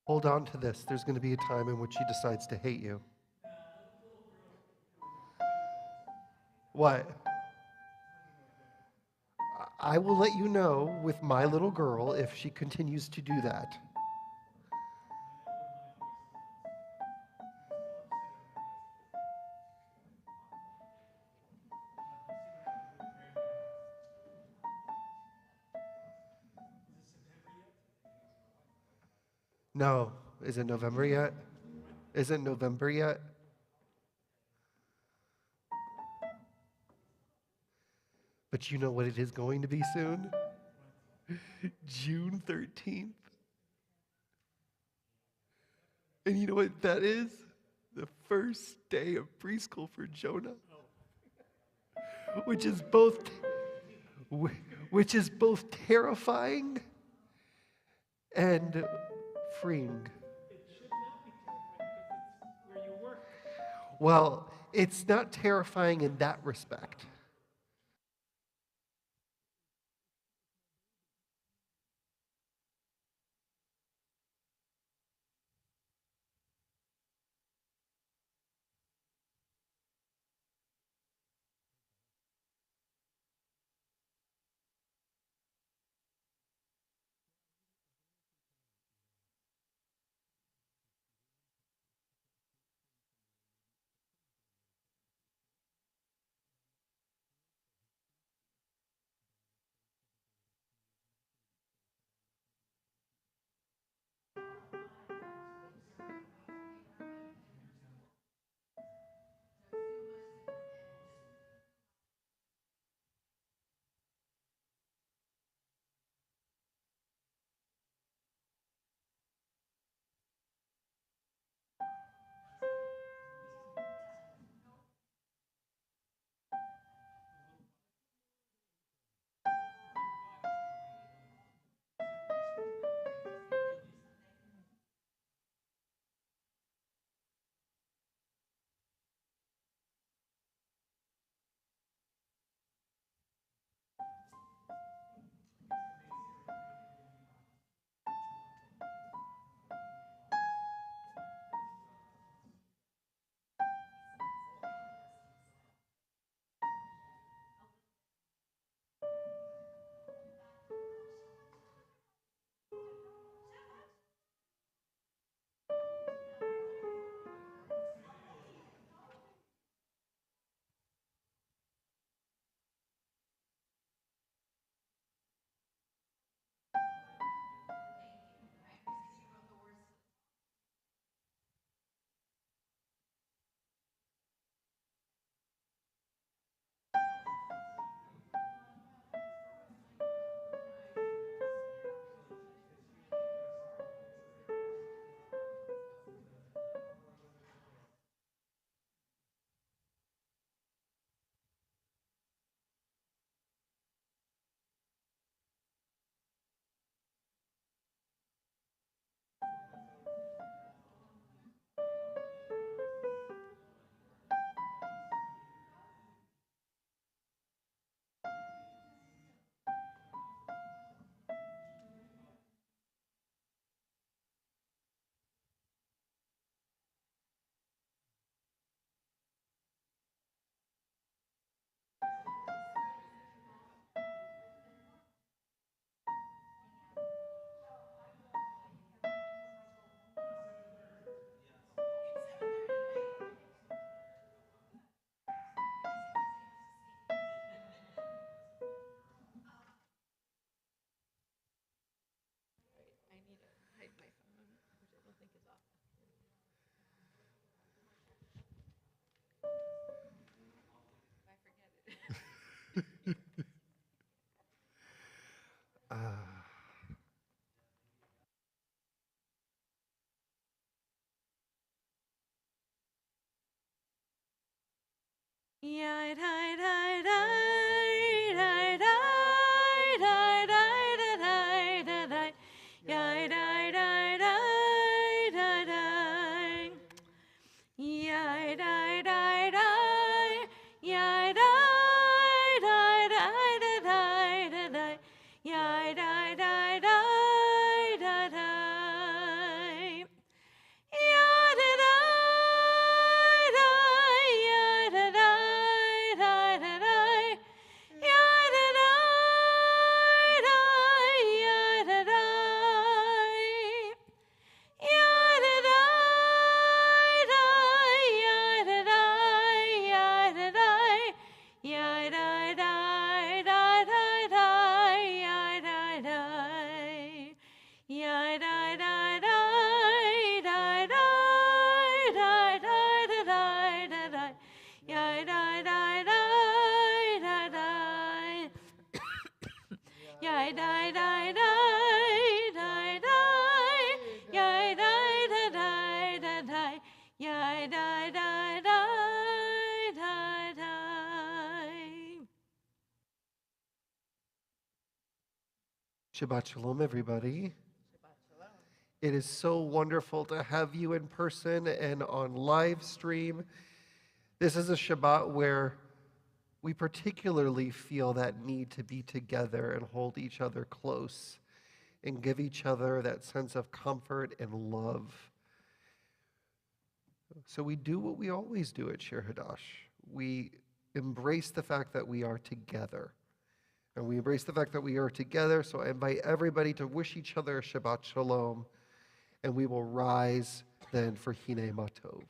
Hold on to this. There's going to be a time in which he decides to hate you. What? I will let you know with my little girl if she continues to do that. No. Is it November yet? Is it November yet? But you know what it is going to be soon? June 13th. And you know what that is? The first day of preschool for Jonah. Which is both terrifying and freeing. It should not be terrifying because it's where you work. Well, it's not terrifying in that respect. I need to hide my phone, which I don't think is off. If I forget it. Shabbat Shalom, everybody. Shabbat shalom. It is so wonderful to have you in person and on live stream. This is a Shabbat where we particularly feel that need to be together and hold each other close and give each other that sense of comfort and love. So we do what we always do at Shir Hadash. We embrace the fact that we are together. And we embrace the fact that we are together, so I invite everybody to wish each other a Shabbat Shalom, and we will rise then for Hine Matov.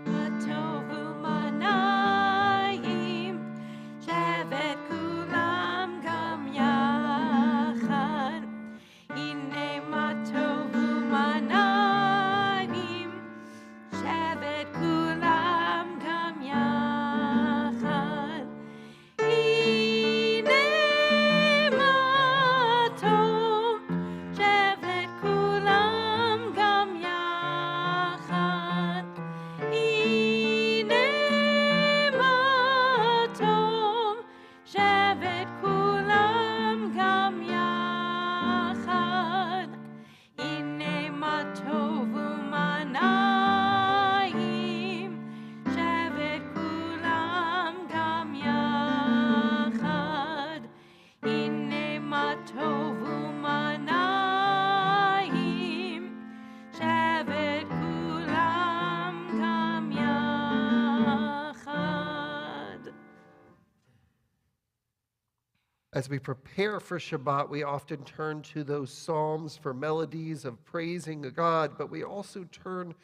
הטוב ומנעים, שבת כולם גם יחד. הנה מה טוב ומנעים, שבת כולם גם יחד. הנה מה טוב, שבת כולם גם יחד. הנה מה טוב, שבת כולם גם יחד. הנה מה טוב ומנעים, שבת כולם גם יחד. הנה מה טוב ומנעים, שבת כולם גם יחד. As we prepare for Shabbat, we often turn to those psalms for melodies of praising God, but we also turn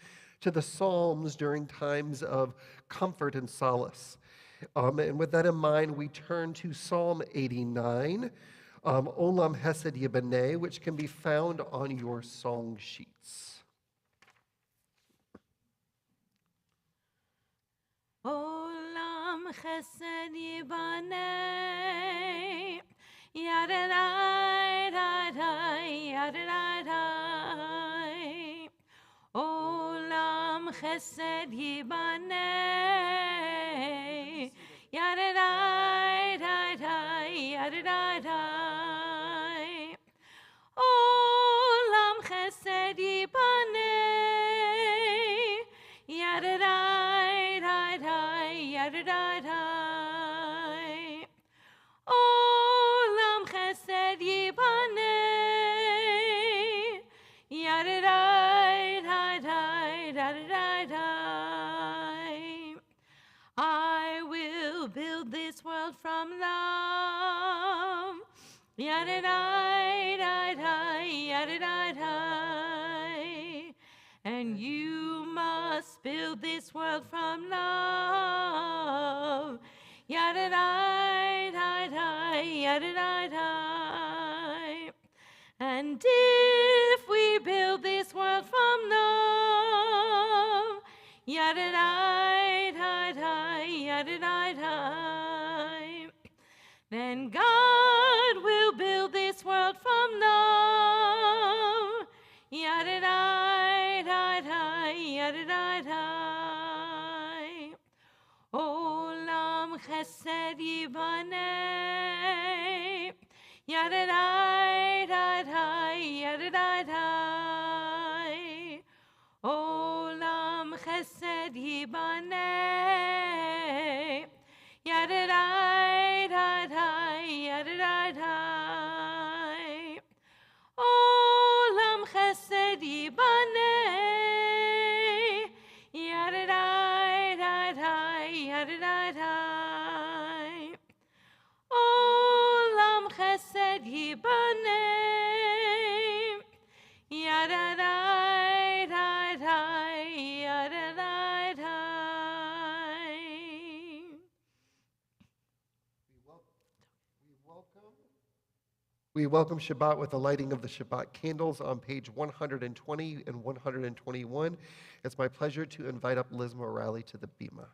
to the psalms during times of comfort and solace. And with that in mind, we turn to Psalm 89, Olam Hesed Yibaneh, which can be found on your song sheets. עולם חסד ייבנה, ידעי דעי, ידעי דעי. עולם חסד ייבנה, ידעי דעי, ידעי דעי. עולם חסד ייבנה, ידעי דעי, ידעי דעי. עולם חסד ייבנה, ידעי דעי, ידעי דעי. I will build this world from love. Yadadai, dadai, yadadai, dai. And you must build this world from love. Yadadai, dadai, yadadai, dai. And if we build this world from love, yadadai, dadai, yadadai, dai. Then God will build this world from love. Yadadai, dadai, yadadai, dai. Olam chesed yibaneh. Yadadai, dadai, yadadai, dai. Olam chesed yibaneh. Yadadai, dadai, yadadai, dai. Olam chesed yibaneh. Yadadai, dadai, yadadai, dai. Olam chesed yibaneh. Yadadai, dadai, yadadai, dai. We welcome Shabbat with the lighting of the Shabbat candles on page 120 and 121. It's my pleasure to invite up Liz Morale to the bima.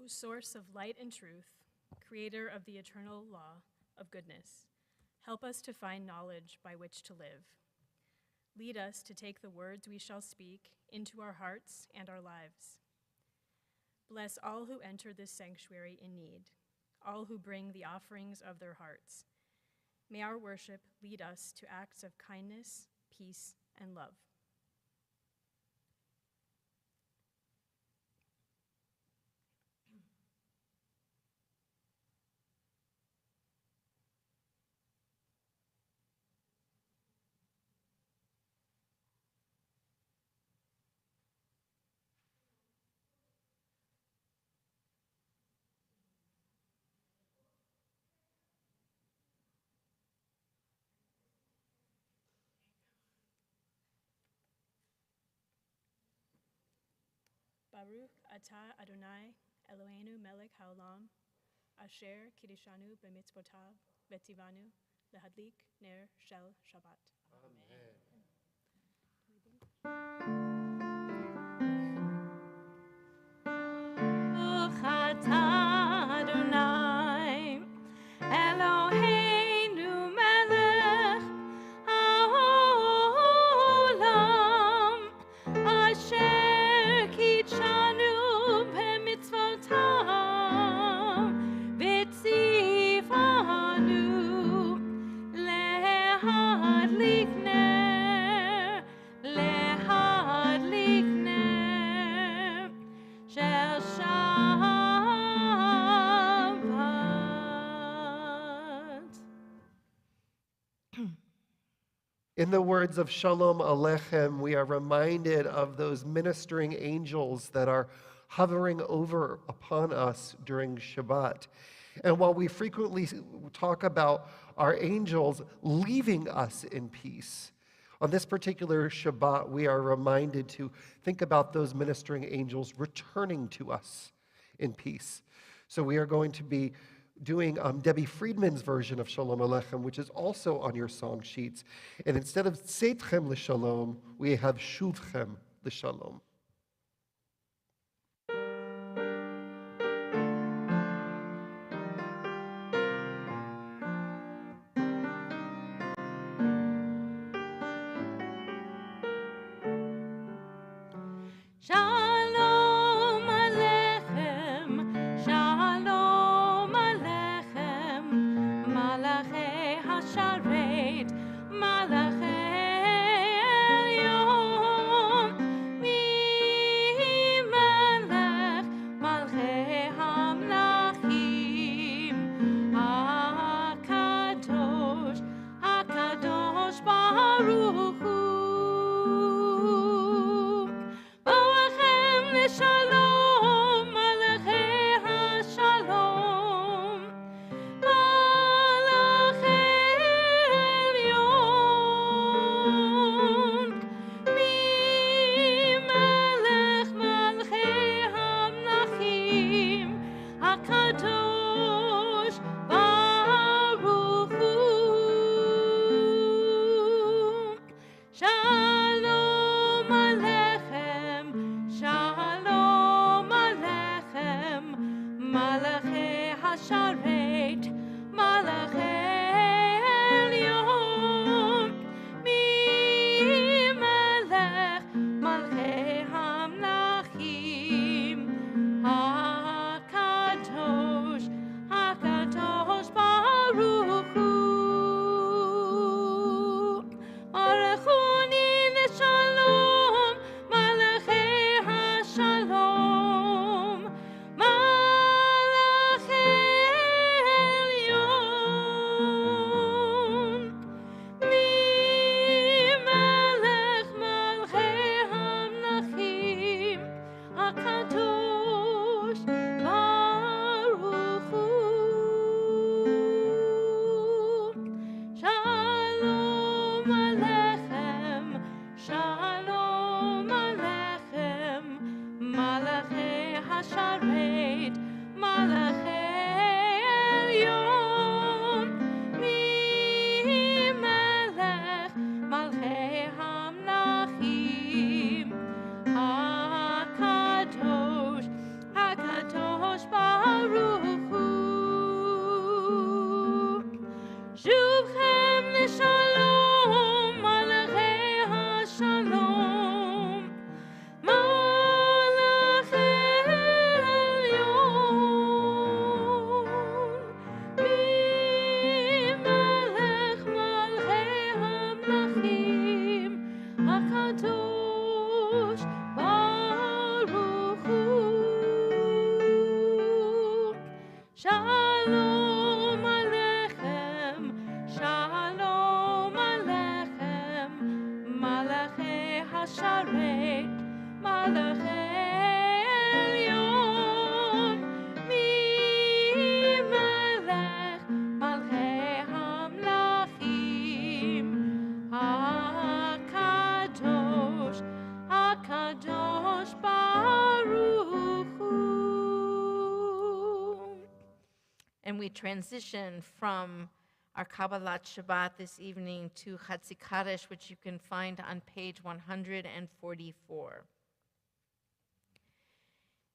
source of light and truth, creator of the eternal law of goodness, help us to find knowledge by which to live. Lead us to take the words we shall speak into our hearts and our lives. Bless all who enter this sanctuary in need, all who bring the offerings of their hearts. May our worship lead us to acts of kindness, peace, and love. Baruch atah Adonai Eloheinu melech haolam, asher kiddushanu b'mitzvotav v'tzivanu lehadlik ner shel Shabbat. Baruch atah Adonai, Eloheinu melech haolam, asher kitshanu b'mitzvotav v'tzivanu lehadlik ner shel Shabbat. In the words of Shalom Aleichem, we are reminded of those ministering angels that are hovering over upon us during Shabbat. And while we frequently talk about our angels leaving us in peace, on this particular Shabbat, we are reminded to think about those ministering angels returning to us in peace. So we are going to be doing Debbie Friedman's version of Shalom Aleichem, which is also on your song sheets. And instead of Tzeitchem l'shalom, we have Shuvchem l'shalom. Shalom Aleichem, Shalom Aleichem, Malachei Hasharet, Malachei Elyon, Melech, Malchei Hamlachim, HaKadosh, HaKadosh Baruch Hu. Shalom, Malachei HaShalom, Malachei Elyon, Melech Malchei Hamlachim, HaKadosh Baruch Hu. Shalom Aleichem, Shalom Aleichem, Malachei Hasharet, Malachei Elyon, Melech Malchei Hamlachim, HaKadosh, HaKadosh Baruch Hu. Arechuni l'shalom, Malachei HaShalom, Malachei Elyon, Melech Malchei Hamlachim, HaKadosh Baruch Hu. Shalom Aleichem, Shalom Aleichem, Malachei Hasharet, Malachei Elyon, Melech Malchei Hamlachim, HaKadosh, HaKadosh HaKadosh Baruch Hu. Shalom Aleichem, Shalom Aleichem, Malachei HaSharet, Malachei Elyon, Melech Malchei Hamlachim, HaKadosh, HaKadosh Baruch Hu. And we transition from our Kabbalat Shabbat this evening to Chatzi Kaddish, which you can find on page 144.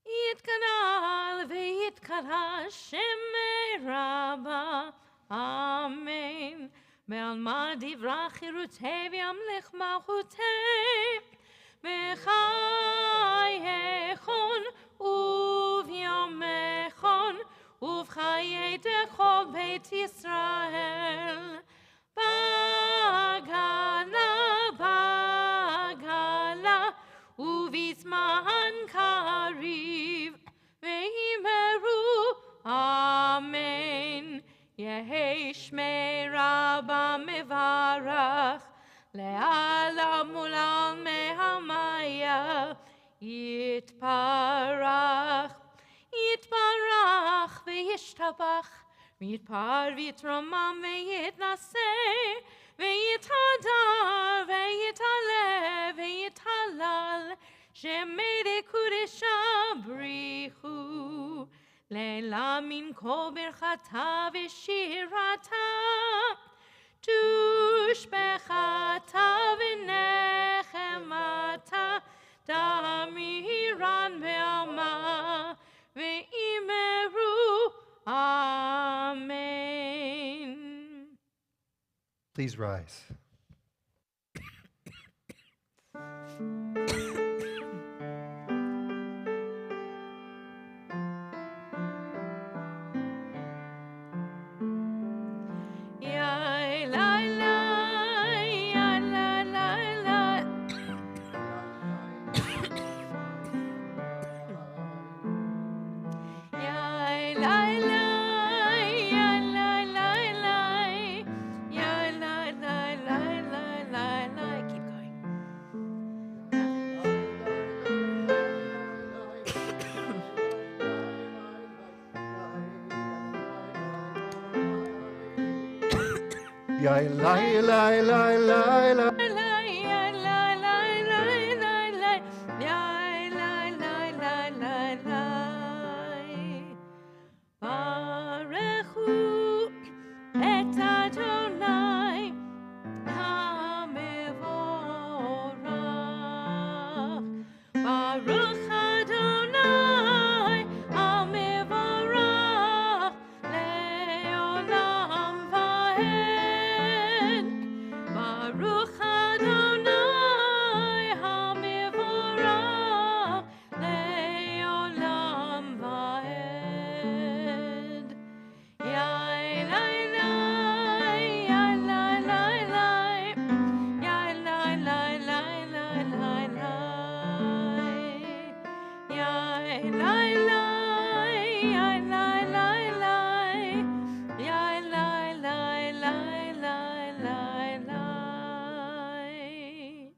Yitkanal v'yitkara Shemei Rabba, Amen. Be'alma divra chirutei v'yamlech malchutei, v'chayechon uvyomechon, uvchayei dechol Beit Yisrael. Bagala, bagala, uvizman kariv, ve'imeru, Amen. Yehi Shmei Rabba mevarach, le'alam ulal mehamaya, yitparach, yitparach ve'yishtabach, v'yitpar v'yitramam ve'yitnaseh, ve'yitadar ve'yitaleh ve'yitalal, shemei kudesha brichu, leila min kol birchata v'shirata, tushbechata v'nechemata, damiran ve'alma ve'imeru, Amen. Please rise. Yai lai lai lai lai lai. Baruchu et Adonai HaMevorach. Baruch Adonai HaMevorach le'olam va'ed. Baruch Adonai HaMevorach le'olam va'ed. Yai lai lai, yai lai lai lai, yai lai lai lai lai lai lai, yai lai lai, yai lai lai lai, yai lai lai lai lai lai lai.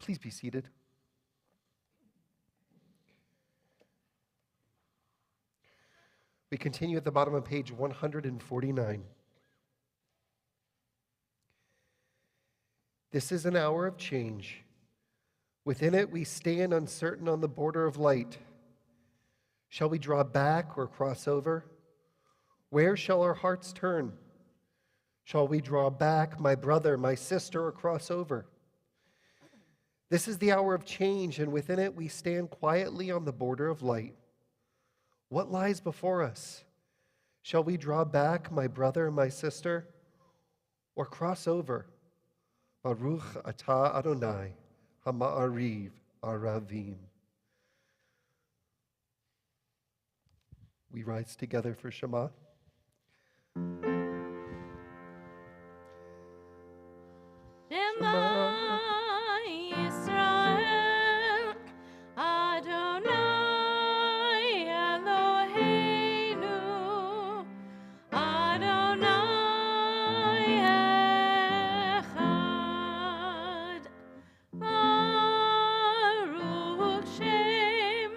Please be seated. We continue at the bottom of page 149. This is an hour of change. Within it, we stand uncertain on the border of light. Shall we draw back or cross over? Where shall our hearts turn? Shall we draw back, my brother, my sister, or cross over? This is the hour of change, and within it, we stand quietly on the border of light. What lies before us? Shall we draw back, my brother, my sister, or cross over? Baruch atah Adonai, hama'ariv aravim. We rise together for Shema. Shema Yisrael, Adonai Eloheinu, Adonai Echad. Baruch Shem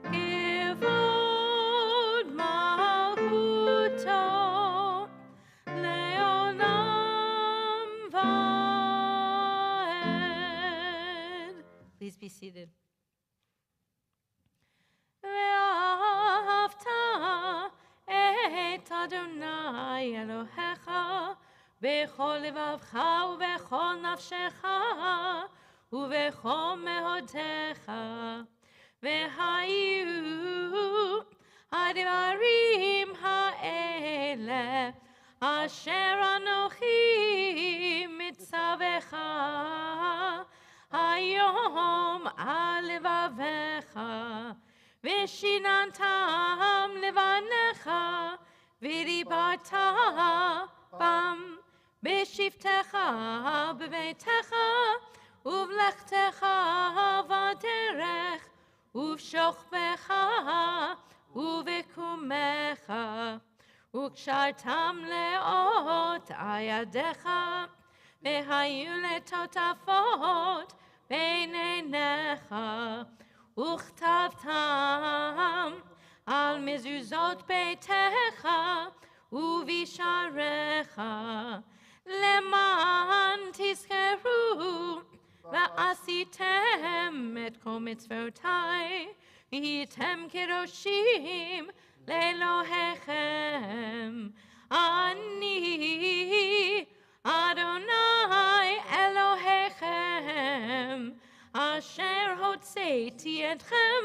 Kevod Malchuto Leolam Vaed. Please be seated. ואהבת את אדוני אלוהיך בכל לבבך ובכל נפשך ובכל מאודך, והיו הדברים האלה אשר אנוכי מצווך היום על לבביך, ושיננתם לבניך, ודיברת בם בשבתך בביתך, ובלכתך בדרך, ובשוכבך ובקומך, וקשרתם לאות על ידיך, והיו לטוטפות בין עיניך, וכתבתם על מזוזות ביתך ובשעריך, למען תזכרו ועשיתם את כל מצוותי, והייתם קדושים לאלוהיכם. אני אדוני אלוהיכם, אשר הוצאתי אתכם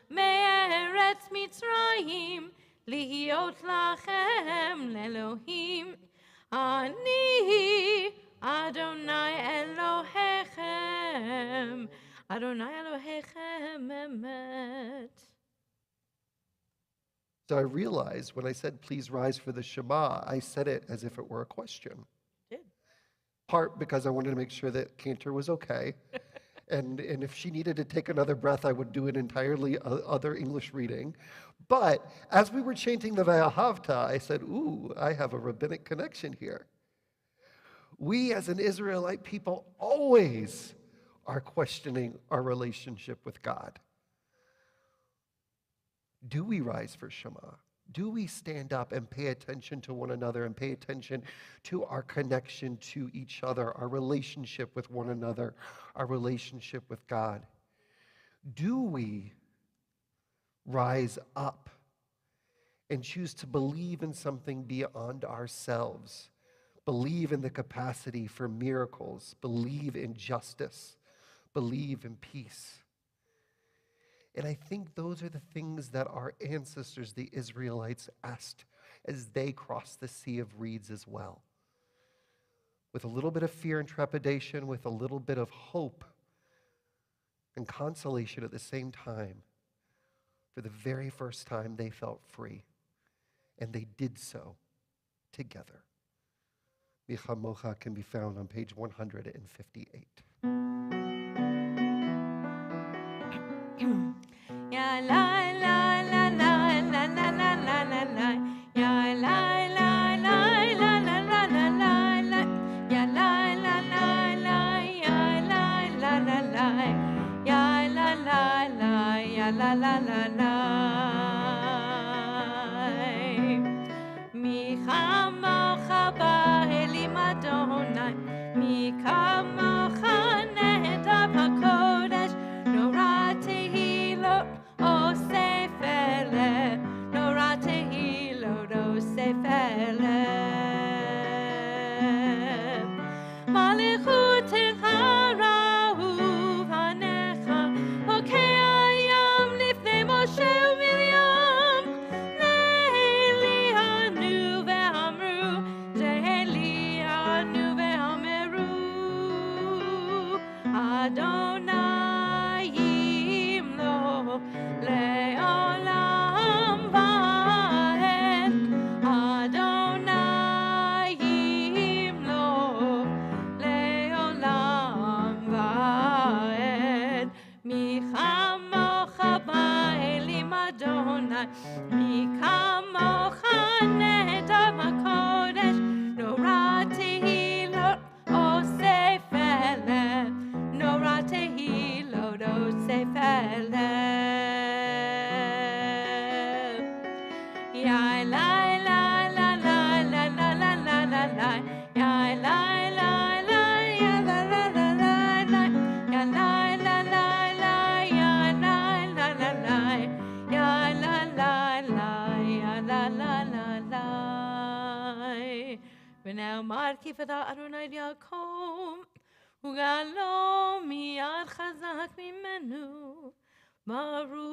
מארץ מצרים, להיות לכם לאלוהים. אני אדוני אלוהיכם, אדוני אלוהיכם אמת. So I realized when I said, please rise for the Shema, I said it as if it were a question. Did. Part because I wanted to make sure that Cantor was okay. And if she needed to take another breath, I would do an entirely other English reading. But as we were chanting the Ve'ahavta, I said, ooh, I have a rabbinic connection here. We as an Israelite people always are questioning our relationship with God. Do we rise for Shema? Do we stand up and pay attention to one another and pay attention to our connection to each other, our relationship with one another, our relationship with God? Do we rise up and choose to believe in something beyond ourselves? Believe in the capacity for miracles, believe in justice, believe in peace. And I think those are the things that our ancestors, the Israelites, asked as they crossed the Sea of Reeds as well. With a little bit of fear and trepidation, with a little bit of hope and consolation at the same time. For the very first time, they felt free. And they did so together. Micha Mocha can be found on page 158. Ya la la la la la la la la la la. Ya la la la la la la la la la. Ya la la la la. Ya la la la la. Ya la la la. Ya la la la la. Mi chamocha ba'elim Adonai. Mi kamocha nehdav hakodesh. Norah tehilot osef eleh. Norah tehilot osef eleh. Malichutecha ra'uv hanecha. Hokei hayam lifnei Moshe u'Miriam. Le'elianu ve'amru. Le'elianu ve'ameru. Adonai yimlo le'olam va'ed. Adonai yimlo le'olam מי כמוך נהדר בקודש, נורא תהילות אוסף אליו, נורא תהילות אוסף אליו. יא לי לי לי לי לי לי לי לי לי, יא לי לי לי יא לי לי לי לי, יא לי לי לי לי יא לי לי לי לי, יא לי לי לי יא לי לי לי לי. ונאמר כי פדה אדוני יעקב, וגאלו מיד חזק ממנו, ברוך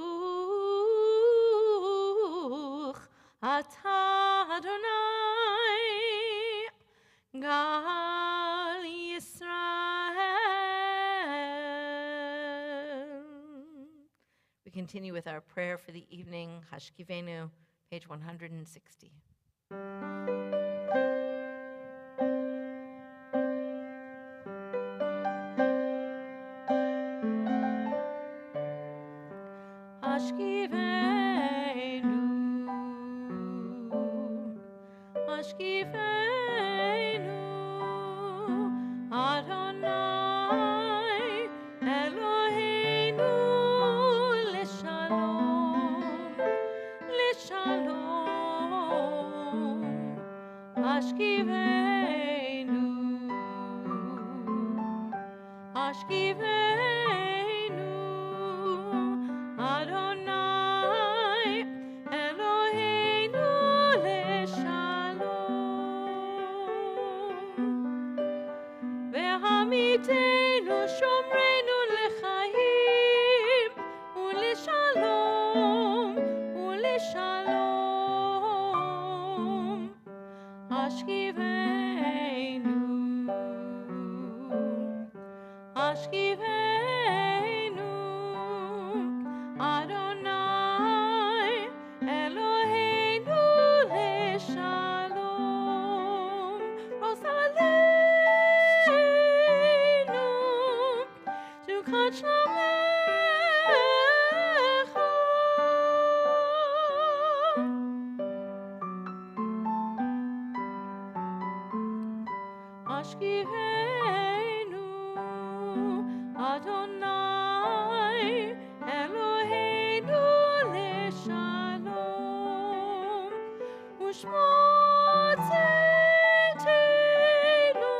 אתה אדוני גאל ישראל. We continue with our prayer for the evening, Hashkivenu, page 160. Hashkivenu, Adonai, Eloheinu, Leshalom, Leshalom. Hashkivenu, Hashkivenu, Adonai, Eloheinu, Leshalom. Ve'hamitenu shomrenu lechayim, u'leshalom, u'leshalom. Hashkivenu, Hashkivenu, Adonai, Eloheinu, Leshalom. Rosalenu, Sukkot Shlomecha. Hashkivenu, Adonai, Eloheinu, Leshalom. Ushmotzeinu,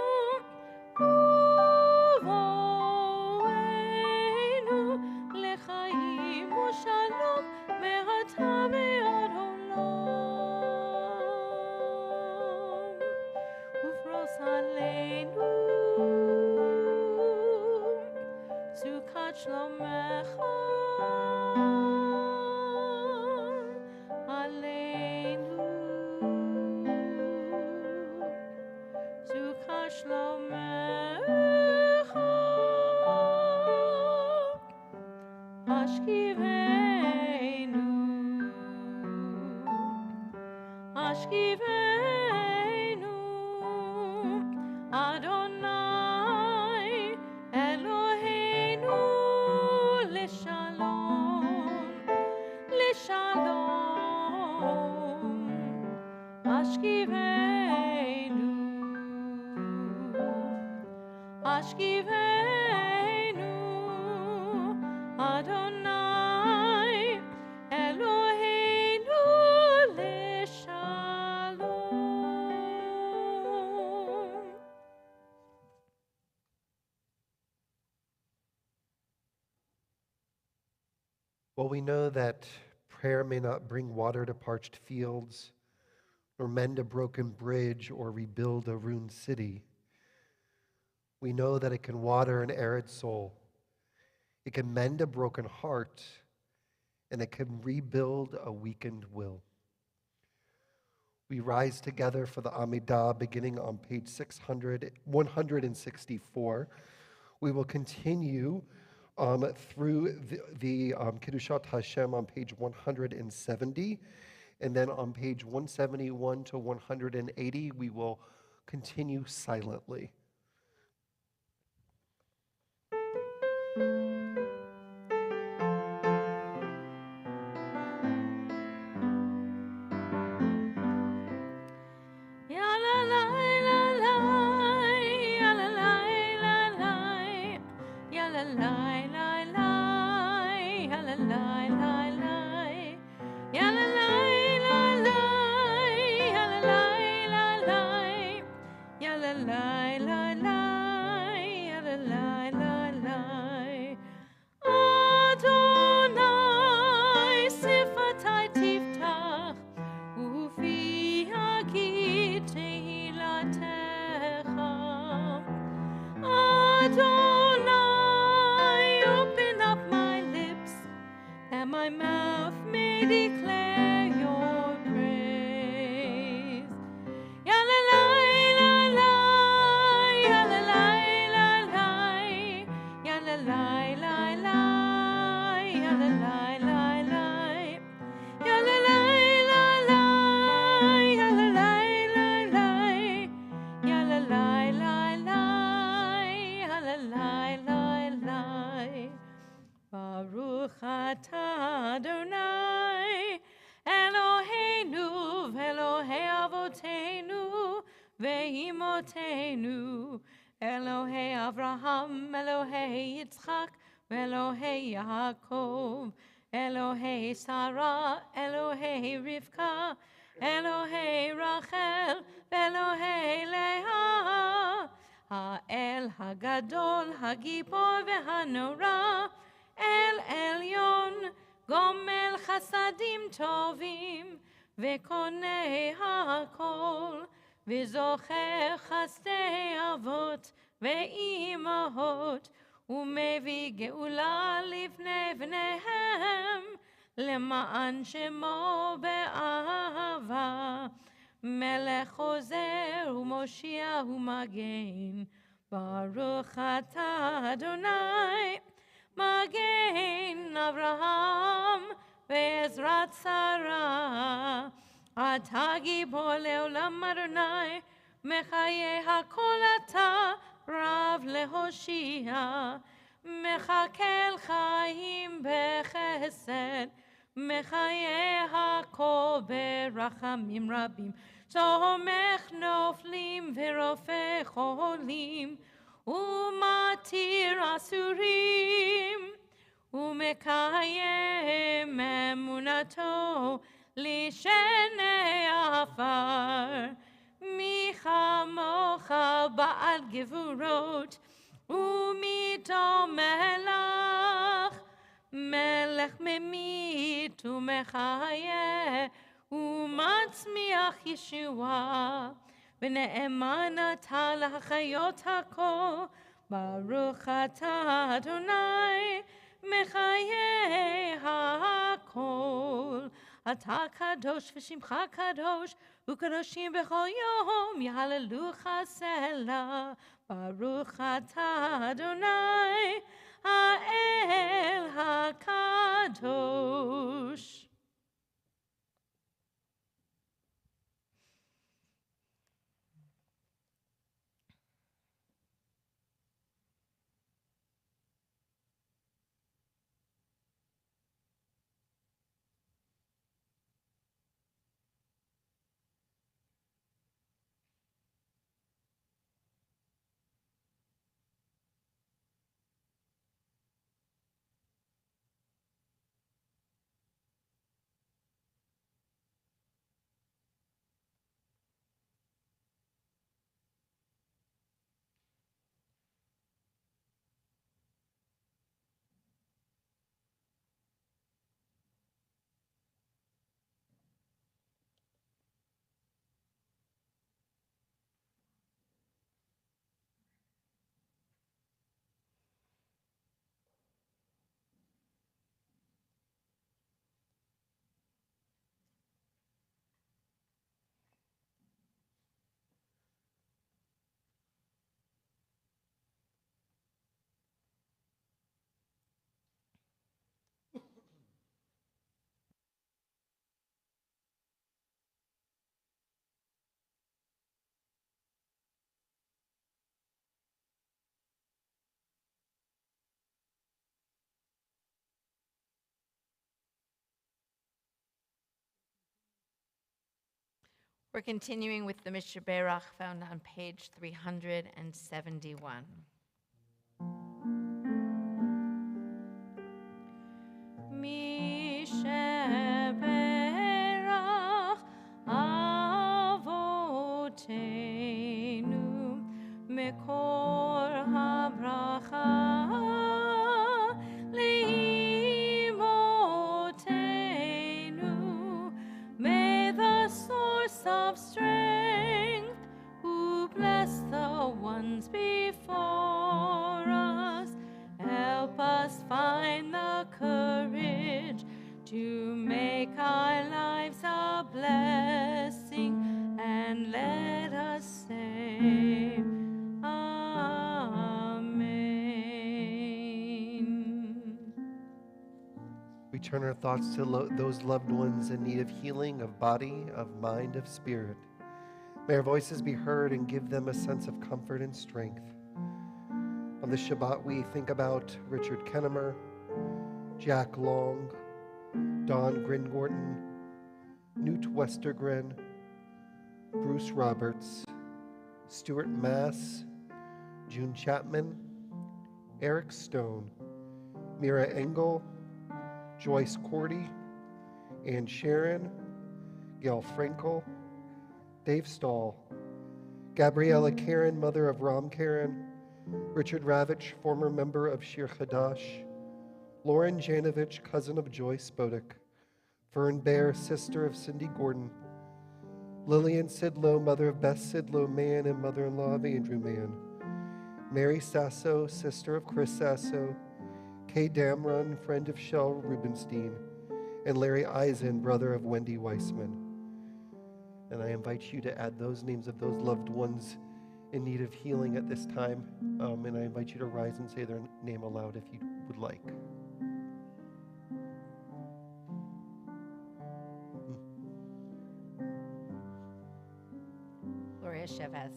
uvoenu, lechayim u'shalom, me'ata ve'ad olam. Ufros aleinu, Sukkot Shlomecha, aleinu, Sukkot Shlomecha. Hashkivenu, Hashkivenu, Adonai, Eloheinu, Leshalom, Leshalom. Hashkivenu, Hashkivenu, Adonai, Eloheinu, Leshalom. Well, we know that prayer may not bring water to parched fields, nor mend a broken bridge, or rebuild a ruined city. We know that it can water an arid soul. It can mend a broken heart, and it can rebuild a weakened will. We rise together for the Amidah beginning on page 164. We will continue through the Kiddushat Hashem on page 170. And then on page 171 to 180, we will continue silently. avotenu, Elohei Avraham, Elohei Yitzchak, Elohei Yaakov, Elohei Sarah, Elohei Rivka, Elohei Rachel, Elohei Leah, Ha'el Hagadol, Hagipor veHanora, El Elyon, Gomel Chasadim Tovim, Vekonei HaKol, V'zocher Chasdei Avot, Ve'imahot, Umevi Geula Livnei Vnehem, Lema'an Shemo Be'ahava, Melech Ozer U'Moshiach U'Magen, Baruch Atah Adonai, Magen Avraham Ve'ezrat Sarah, Atah Gibor Le'olam Adonai, Mechaye HaKol Atah Rav Lehoshia, Mechakel Chaim Bechesed, Mechaye HaKol Berachamim Rabim, Somech Noflim Ve'rofeh Cholim, Umatir Asurim, Umekayem Emunato Lishenei Afar, Michamocha Ba'al Gevurot, Umito Melach, Melech Memit Umechayeh, Umatzmiach Yeshua, V'ne'eman atah l'hachayot hakol, Baruch atah Adonai, Mechayeh hakol. Atah kadosh v'shimcha kadosh, Ukadoshim b'chol yom, Yahalelucha selah. Baruch atah Adonai, Ha'el hakadosh. We're continuing with the Mishaberach found on page 371. Mishaberach avotenu mekor habracha leimotenu. May the source of strength who bless the ones before us help us find the courage to make our lives a blessing, and let us say Amen. We turn our thoughts to those loved ones in need of healing of body, of mind, of spirit. May our voices be heard and give them a sense of comfort and strength. On this Shabbat, we think about Richard Kennemer, Jack Long, Don Gringorton, Newt Westergren, Bruce Roberts, Stuart Mass, June Chapman, Eric Stone, Mira Engel, Joyce Cordy, Ann Sharon, Gail Frankel, Dave Stahl, Gabriella Karen, mother of Ram Karen, Richard Ravitch, former member of Shir Hadash, Lauren Janovich, cousin of Joyce Bodick, Fern Bear, sister of Cindy Gordon, Lillian Sidlow, mother of Beth Sidlow Mann and mother-in-law of Andrew Mann, Mary Sasso, sister of Chris Sasso, Kay Damrun, friend of Shel Rubenstein, and Larry Eisen, brother of Wendy Weissman. And I invite you to add those names of those loved ones in need of healing at this time. And I invite you to rise and say their name aloud if you would like. Gloria Chavez.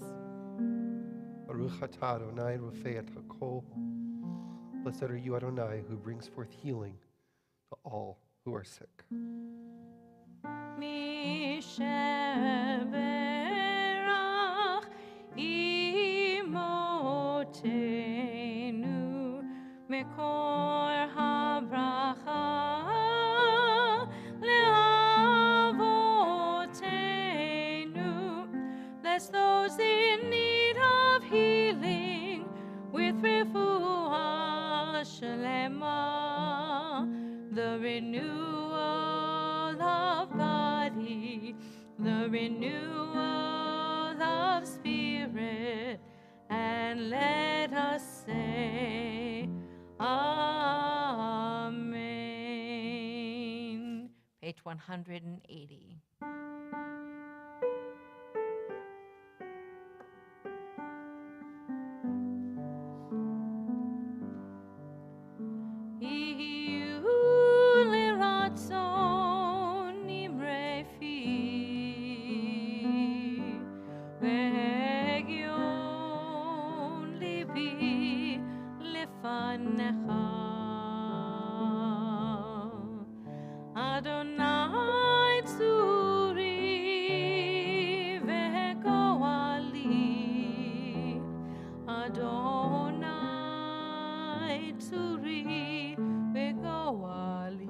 Baruch atah Adonai rofei et hakol. Blessed are you, Adonai, who brings forth healing to all who are sick. Misheberach imotenu mekor habracha leavotenu. Bless those in need of healing with refuah shalema, the renewal of body, the renewal of spirit, and let us say Amen. Page 180. Adonai tzuri ve'goali, Adonai tzuri ve'goali.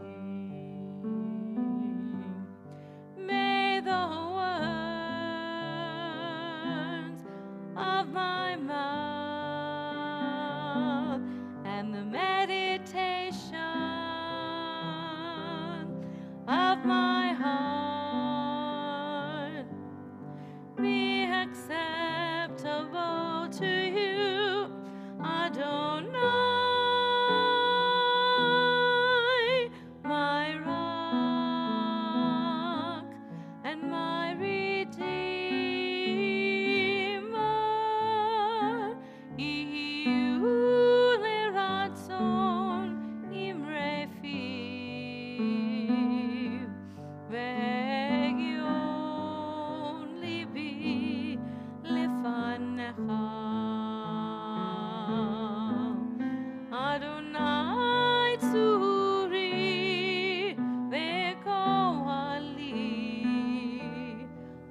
May the words of my mouth and the meditation of my heart be acceptable to you, Adonai, my rock and my redeemer. Iyu leratzon imrefi ve'gion libi lefanecha. Adonai tzuri ve'goali,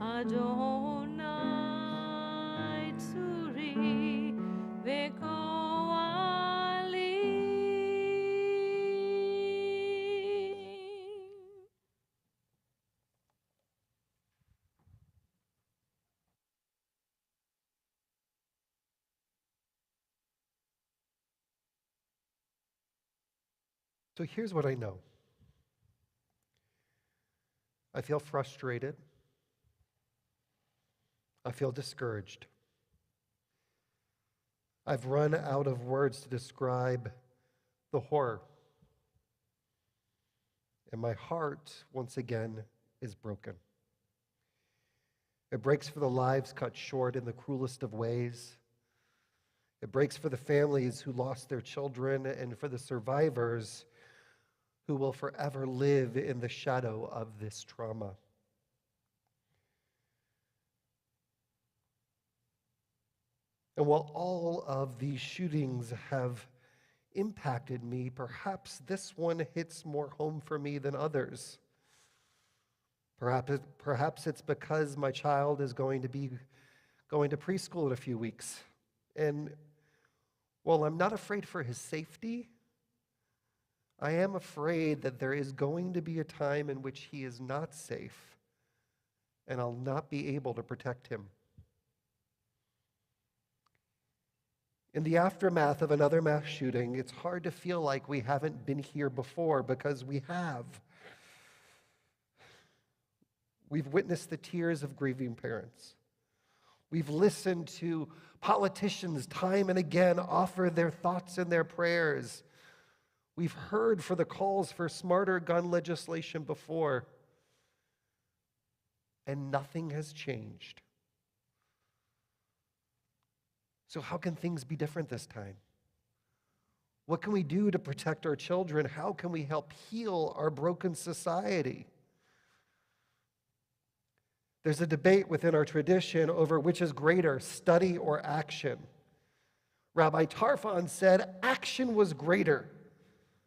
Adonai tzuri ve'goali. So here's what I know. I feel frustrated. I feel discouraged. I've run out of words to describe the horror. And my heart, once again, is broken. It breaks for the lives cut short in the cruelest of ways. It breaks for the families who lost their children and for the survivors who will forever live in the shadow of this trauma. And while all of these shootings have impacted me, perhaps this one hits more home for me than others. Perhaps it's because my child is going to be going to preschool in a few weeks. And while I'm not afraid for his safety, I am afraid that there is going to be a time in which he is not safe, and I'll not be able to protect him. In the aftermath of another mass shooting, it's hard to feel like we haven't been here before, because we have. We've witnessed the tears of grieving parents. We've listened to politicians time and again offer their thoughts and their prayers. We've heard for the calls for smarter gun legislation before, and nothing has changed. So how can things be different this time? What can we do to protect our children? How can we help heal our broken society? There's a debate within our tradition over which is greater, study or action. Rabbi Tarfon said action was greater,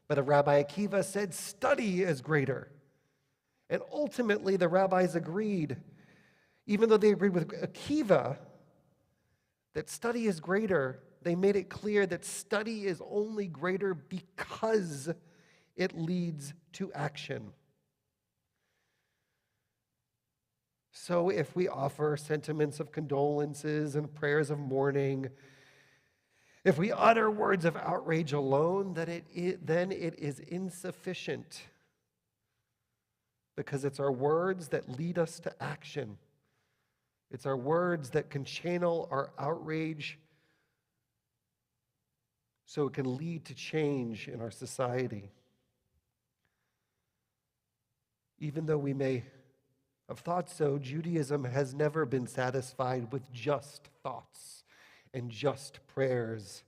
but Rabbi Akiva said study is greater. And ultimately, the rabbis agreed, even though they agreed with Akiva, that study is greater. They made it clear that study is only greater because it leads to action. So if we offer sentiments of condolences and prayers of mourning, if we utter words of outrage alone, then it is insufficient, because it's our words that lead us to action. It's our words that can channel our outrage so it can lead to change in our society. Even though we may have thought so, Judaism has never been satisfied with just thoughts and just prayers.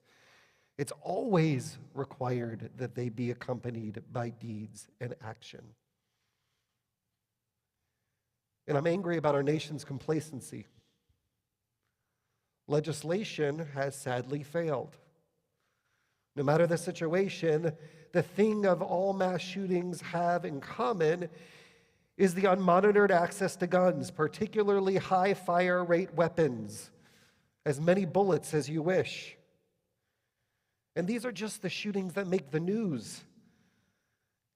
It's always required that they be accompanied by deeds and action. And I'm angry about our nation's complacency. Legislation has sadly failed. No matter the situation, the thing of all mass shootings have in common is the unmonitored access to guns, particularly high fire rate weapons, as many bullets as you wish. And these are just the shootings that make the news.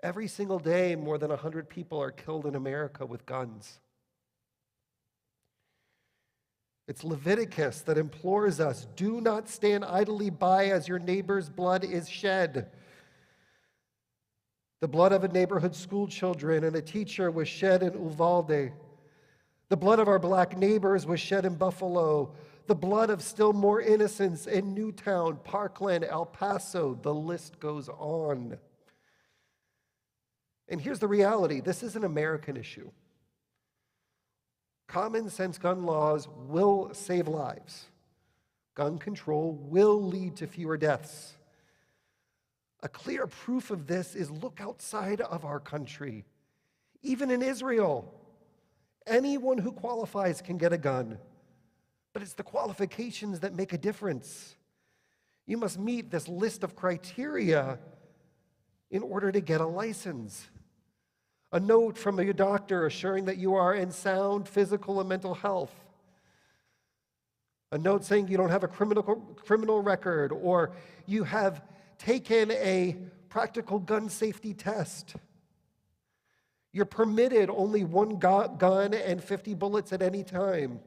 Every single day, more than 100 people are killed in America with guns. It's Leviticus that implores us, do not stand idly by as your neighbor's blood is shed. The blood of a neighborhood school children and a teacher was shed in Uvalde. The blood of our black neighbors was shed in Buffalo. The blood of still more innocents in Newtown, Parkland, El Paso. The list goes on. And here's the reality. This is an American issue. Common sense gun laws will save lives. Gun control will lead to fewer deaths. A clear proof of this is look outside of our country. Even in Israel, anyone who qualifies can get a gun. But it's the qualifications that make a difference. You must meet this list of criteria in order to get a license. A note from your doctor assuring that you are in sound physical and mental health. A note saying you don't have a criminal record, or you have taken a practical gun safety test. You're permitted only one gun and 50 bullets at any time.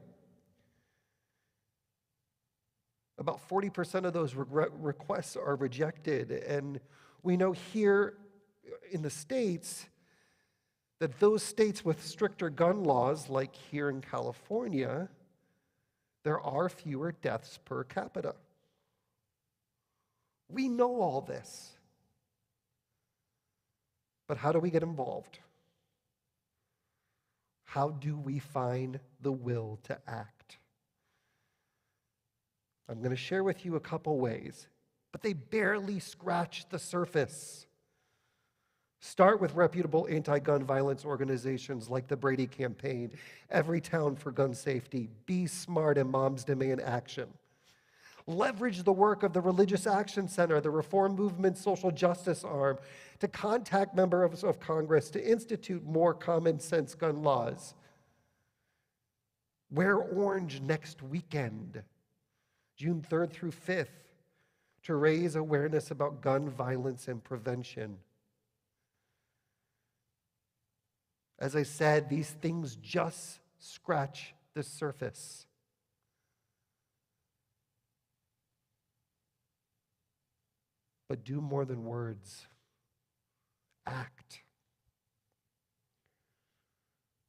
About 40% of those requests are rejected. And we know here in the States that those states with stricter gun laws, like here in California, there are fewer deaths per capita. We know all this. But how do we get involved? How do we find the will to act? I'm going to share with you a couple ways, but they barely scratch the surface. Start with reputable anti-gun violence organizations like the Brady Campaign, Every Town for Gun Safety, Be Smart, and Moms Demand Action. Leverage the work of the Religious Action Center, the Reform Movement's social justice arm, to contact members of Congress to institute more common sense gun laws. Wear orange next weekend, June 3rd through 5th, to raise awareness about gun violence and prevention. As I said, these things just scratch the surface. But do more than words. Act.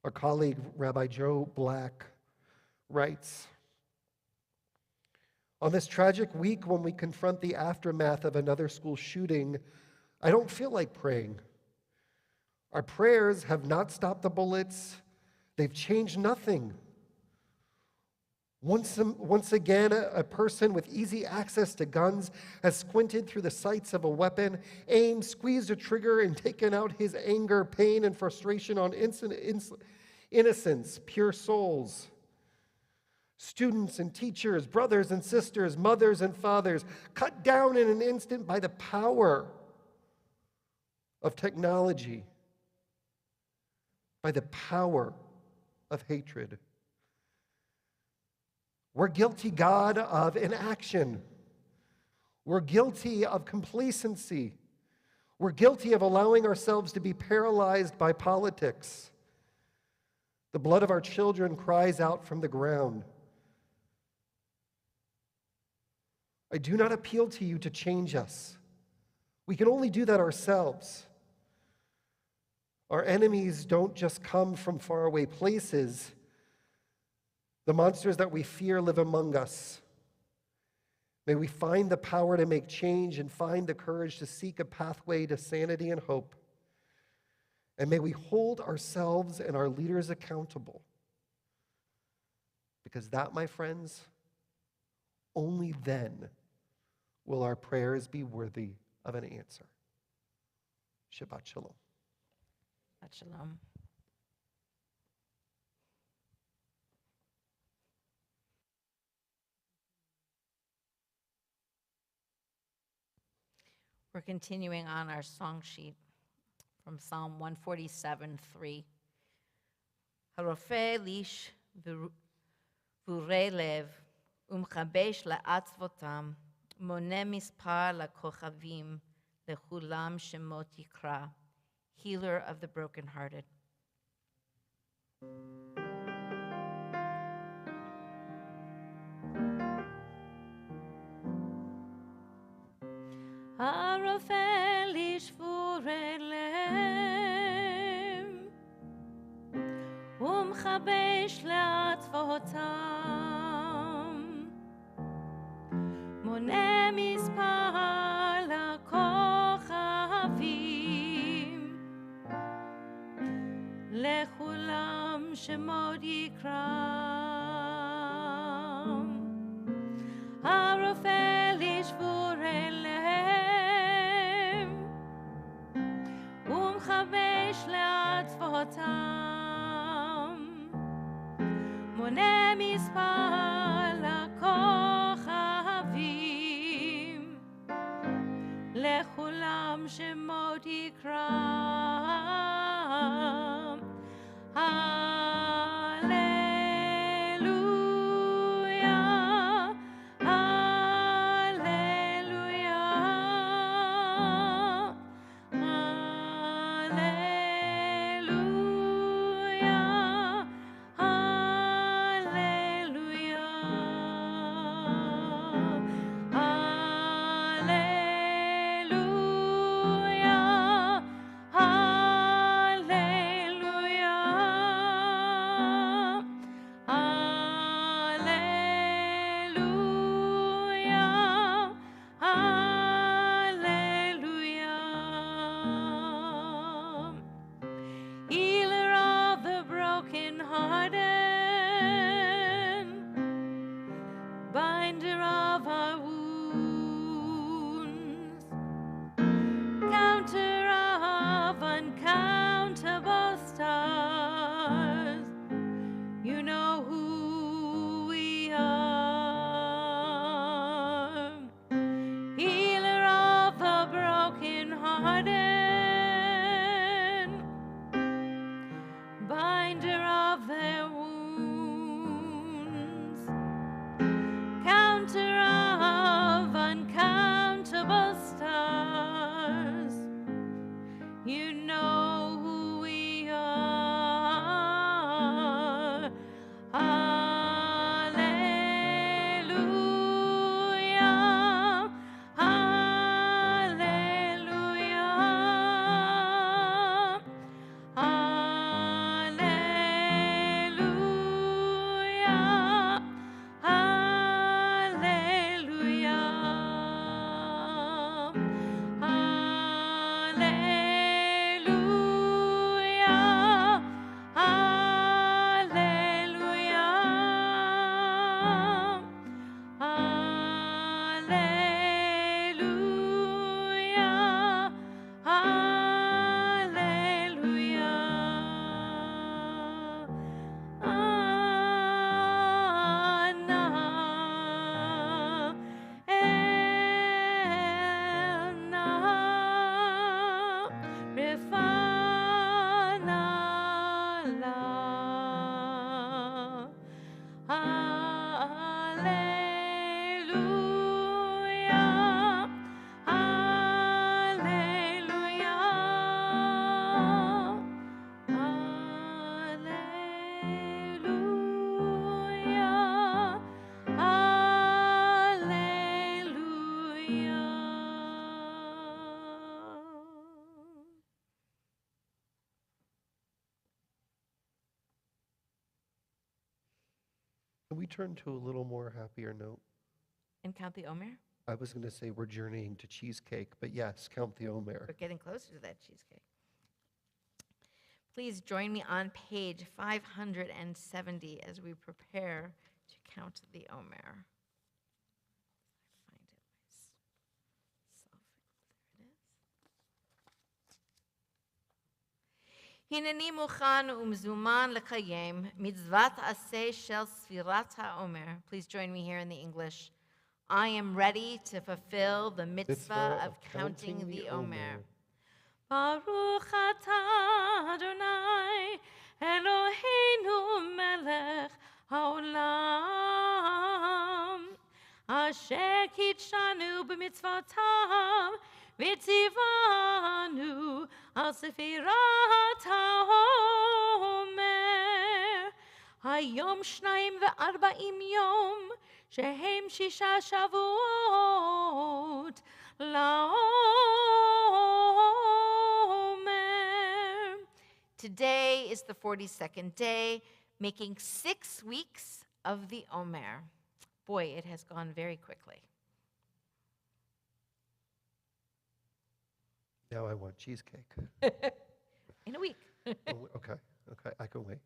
Our colleague, Rabbi Joe Black, writes, on this tragic week when we confront the aftermath of another school shooting, I don't feel like praying. Our prayers have not stopped the bullets. They've changed nothing. Once again, a person with easy access to guns has squinted through the sights of a weapon, aimed, squeezed a trigger, and taken out his anger, pain, and frustration on innocents, pure souls. Students and teachers, brothers and sisters, mothers and fathers, cut down in an instant by the power of technology, by the power of hatred. We're guilty, God, of inaction. We're guilty of complacency. We're guilty of allowing ourselves to be paralyzed by politics. The blood of our children cries out from the ground. I do not appeal to you to change us. We can only do that ourselves. Our enemies don't just come from faraway places. The monsters that we fear live among us. May we find the power to make change and find the courage to seek a pathway to sanity and hope. And may we hold ourselves and our leaders accountable. Because that, my friends, only then will our prayers be worthy of an answer. Shabbat shalom. Shalom. We're continuing on our song sheet from Psalm 147:3. הרופא ליש ורורי לב ומחבש לעצבותם, מונה מספר לכוכבים, לכולם שמות יקרא. Healer of the brokenhearted. הרופא לשבורי לב ומחבש לעצבותם, מונה מספר לכוכבים, לכולם שמות יקרא. הרופא לשבורי לב ומחבש לעצבותם, מונה מספר לכוכבים, לכולם שמות יקרא. Binder of their wounds, we turn to a little more happier note? And count the Omer? I was going to say we're journeying to cheesecake, but yes, count the Omer. We're getting closer to that cheesecake. Please join me on page 570 as we prepare to count the Omer. Find it myself. There it is. הנני מוכן ומזומן לקיים מצוות עשה של ספירת האומר. Please join me here in the English. I am ready to fulfill the mitzvah of counting the Omer. Baruch atah Adonai Eloheinu melech haolam asher kitshanu b'mitzvotav v'tzivanu al sefirat haomer hayom shnayim ve'arba'im yom shehem shisha shavuot laomer. Today is the 42nd day, making 6 weeks of the Omer. Boy, it has gone very quickly. Now I want cheesecake. In a week. Okay, I can wait.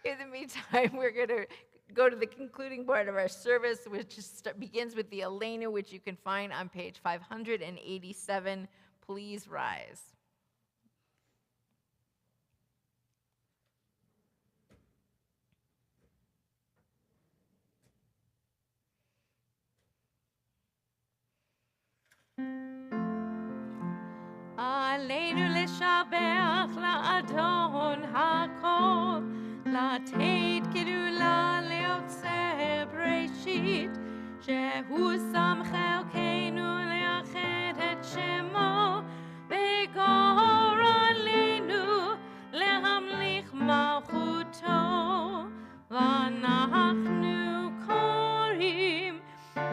In the meantime, we're going to go to the concluding part of our service, which begins with the Aleinu, which you can find on page 587. Please rise. עלינו לשבח לאדון הכל, לתת גדולה ליוצר בראשית, שהוא שם חלקנו לאחד את שמו, וגורלנו להמליך מלכותו, ואנחנו קוראים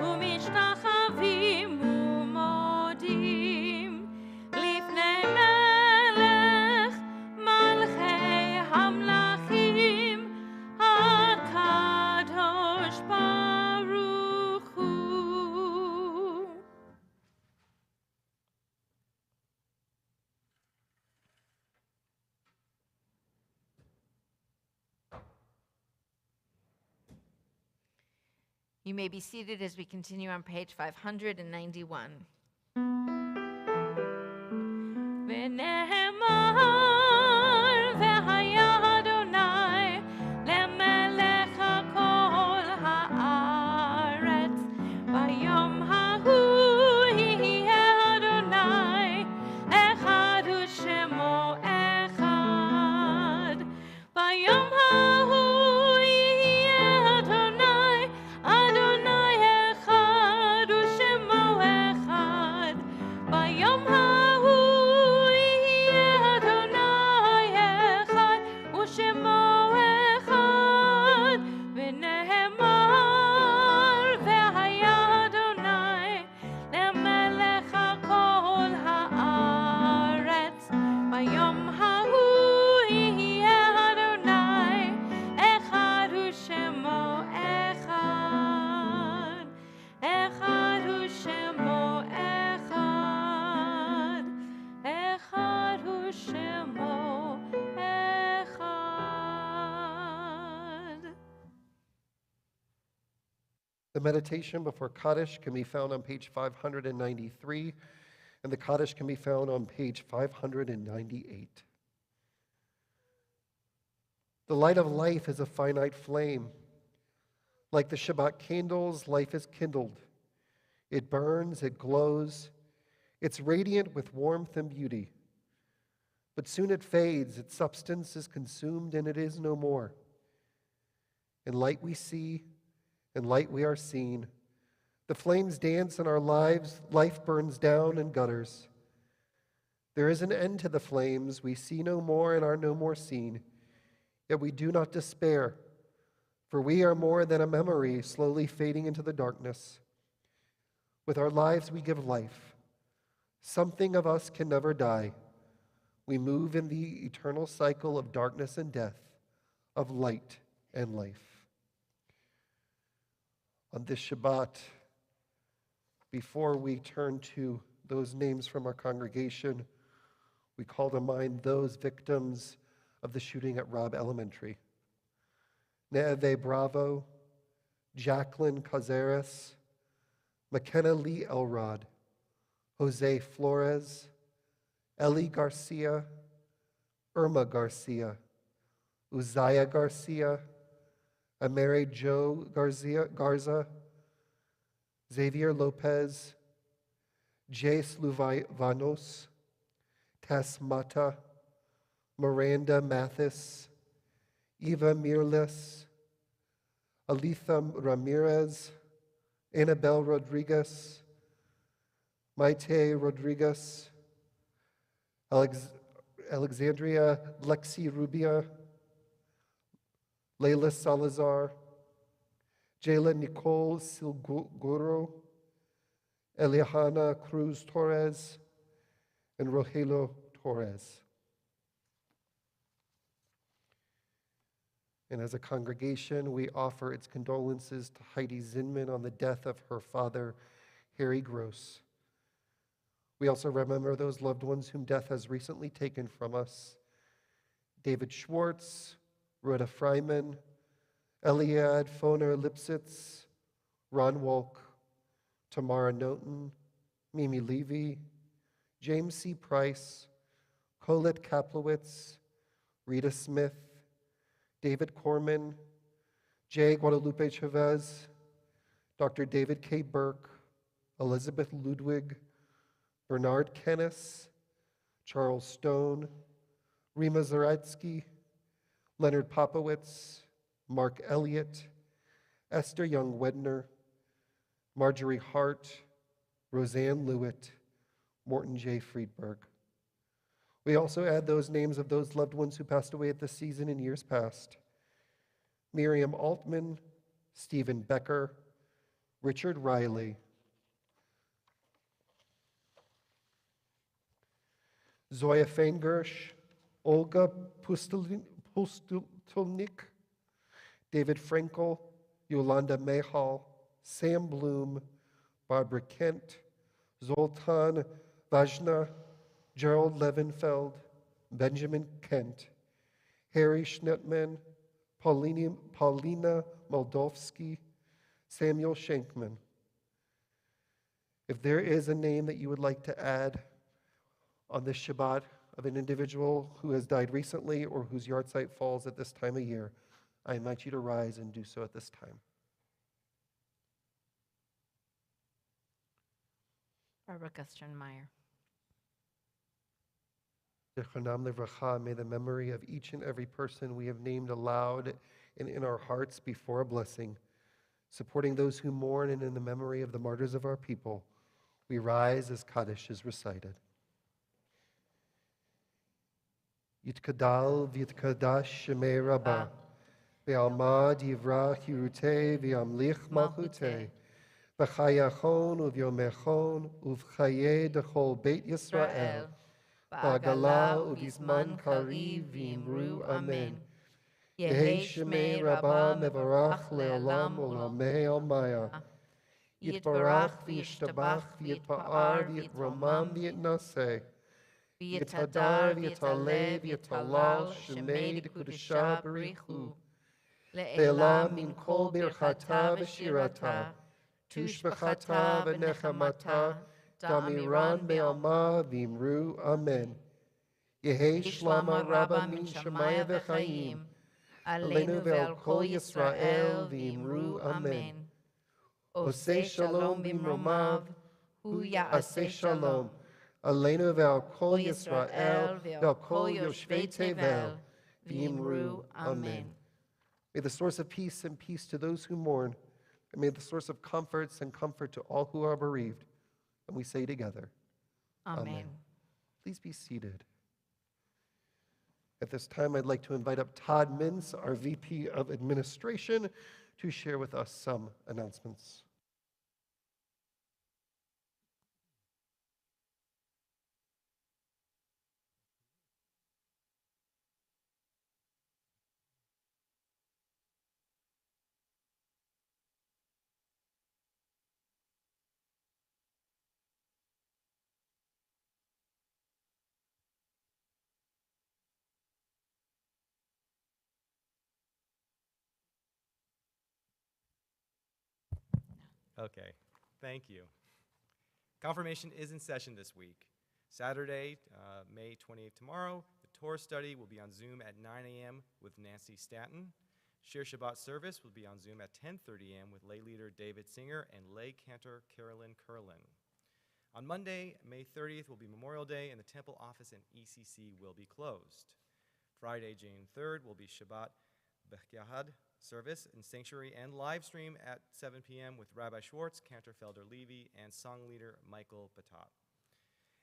ומשתחווים ומודים לפני מלך מלכי המלכים הקדוש ברוך הוא. You may be seated as we continue on page 591. ונאמר והיה אדוני למלך כל הארץ ביום ההוא יהיה אדוני אחד ושמו אחד ביום ההוא יהיה אדוני אדוני אחד ושמו אחד ביום ההוא שמו אחד ונאמר והיה אדוני למלך כל הארץ ביום ההוא יהיה אדוני אחד ושמו אחד אחד ושמו אחד אחד ושמו The meditation before Kaddish can be found on page 593, and the Kaddish can be found on page 598. The light of life is a finite flame. Like the Shabbat candles, life is kindled. It burns, it glows. It's radiant with warmth and beauty. But soon it fades, its substance is consumed, and it is no more. In light we see, in light we are seen. The flames dance in our lives, life burns down and gutters. There is an end to the flames, we see no more and are no more seen. Yet we do not despair, for we are more than a memory slowly fading into the darkness. With our lives we give life. Something of us can never die. We move in the eternal cycle of darkness and death, of light and life. On this Shabbat, before we turn to those names from our congregation, we call to mind those victims of the shooting at Robb Elementary. Ne'eve Bravo, Jacqueline Cazares, McKenna Lee Elrod, Jose Flores, Ellie Garcia, Irma Garcia, Uzziah Garcia, Amere Joe Garza, Xavier Lopez, Jace Luvanos, Tess Mata, Miranda Mathis, Eva Mirles, Alitha Ramirez, Annabelle Rodriguez, Maite Rodriguez, Alexandria Lexi Rubia, Layla Salazar, Jayla Nicole Silguro, Eliahana Cruz Torres, and Rogelio Torres. And as a congregation, we offer its condolences to Heidi Zinman on the death of her father, Harry Gross. We also remember those loved ones whom death has recently taken from us: David Schwartz, Rhoda Fryman, Eliad Foner Lipsitz, Ron Wolk, Tamara Noten, Mimi Levy, James C. Price, Colette Kaplowitz, Rita Smith, David Corman, J. Guadalupe Chavez, Dr. David K. Burke, Elizabeth Ludwig, Bernard Kennis, Charles Stone, Rima Zaretsky, Leonard Popowitz, Mark Elliott, Esther Young-Wedner, Marjorie Hart, Roseanne Lewitt, Morton J. Friedberg. We also add those names of those loved ones who passed away at this season in years past: Miriam Altman, Stephen Becker, Richard Riley, Zoya Feingersh, Olga Pustelnik, David Frankel, Yolanda Mahal, Sam Bloom, Barbara Kent, Zoltan Vajna, Gerald Levenfeld, Benjamin Kent, Harry Schnettman, Paulina Moldovsky, Samuel Schenkman. If there is a name that you would like to add on this Shabbat of an individual who has died recently or whose yahrzeit falls at this time of year, I invite you to rise and do so at this time. Barbara Gusternmeyer. Zechanam Livracha, may the memory of each and every person we have named aloud and in our hearts be for a blessing. Supporting those who mourn and in the memory of the martyrs of our people, we rise as Kaddish is recited. Yitkadal v'yitkadash shemei Rabbah, v'almad yivrach yirutei v'yamlich malchutei, v'chayachon uvyomechon uv'chayei dechol Beit Yisrael, Ba'agala ubizman kariv v'imru amen. Yehi shemei Rabbah mevarach le'olam olamei almaya. Yitbarach v'yishtabach v'yitpa'ar v'yitromam v'yitnaseh. V'yitadar v'yitaleh v'yitalal shemei d'kudesha b'richu. Le'elam min kol birchata v'shirata. Tushbechata v'nechamata. Damiran be'alma v'imru amen. Yehi shlama rabba min shemaya v'chaim. Aleinu ve'al kol Yisrael v'imru amen. Oseh shalom b'imromav, hu ya'aseh shalom. Aleinu ve'al kol Yisrael ve'al kol yoshvei tevel v'imru amen. May the source of peace and peace to those who mourn, and may the source of comforts and comfort to all who are bereaved. And we say together, Amen. Please be seated. At this time, I'd like to invite up Todd Mintz, our VP of Administration, to share with us some announcements. Okay, thank you. Confirmation is in session this week. Saturday, May 28th, tomorrow, the Torah study will be on Zoom at 9 a.m. with Nancy Stanton. Shir Shabbat service will be on Zoom at 10:30 a.m. with lay leader David Singer and lay cantor Carolyn Curlin. On Monday, May 30th will be Memorial Day, and the temple office and ECC will be closed. Friday, June 3rd will be Shabbat B'Yahad service in sanctuary and live stream at 7 p.m. with Rabbi Schwartz, Cantor Felder Levy, and song leader Michael Batat.